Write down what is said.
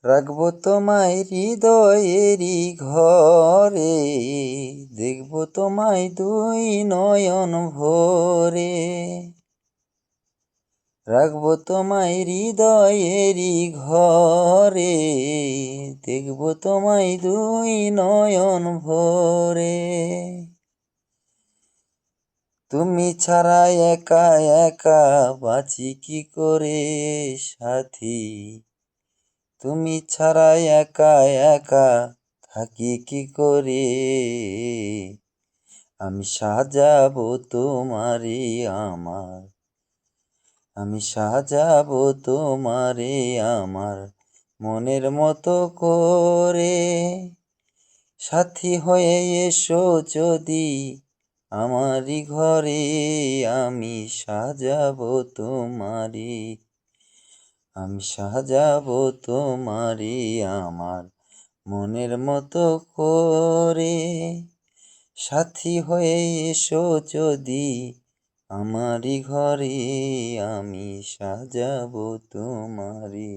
রাখবো তোমায় হৃদয়েরই ঘরে, দেখবো তোমায় দুই নয়ন ভরে। রাখবো তোমায় হৃদয়েরই ঘরে, দেখবো তোমায় দুই নয়ন ভরে। তুমি ছাড়া একা একা বাঁচি কি করে সাথী, তুমি ছাড়া একা একা থাকি কি করে। আমি সাজাবো তোমারে আমার, আমি সাজাবো তোমারে আমার মনের মতো করে। সাথী হয়ে এসো যদি আমারই ঘরে, আমি সাজাবো তোমারে, আমি সাজাবো তোমারে আমার মনের মতো করে। সাথী হয়ে এসো যদি আমারই ঘরে, আমি সাজাবো তোমারে।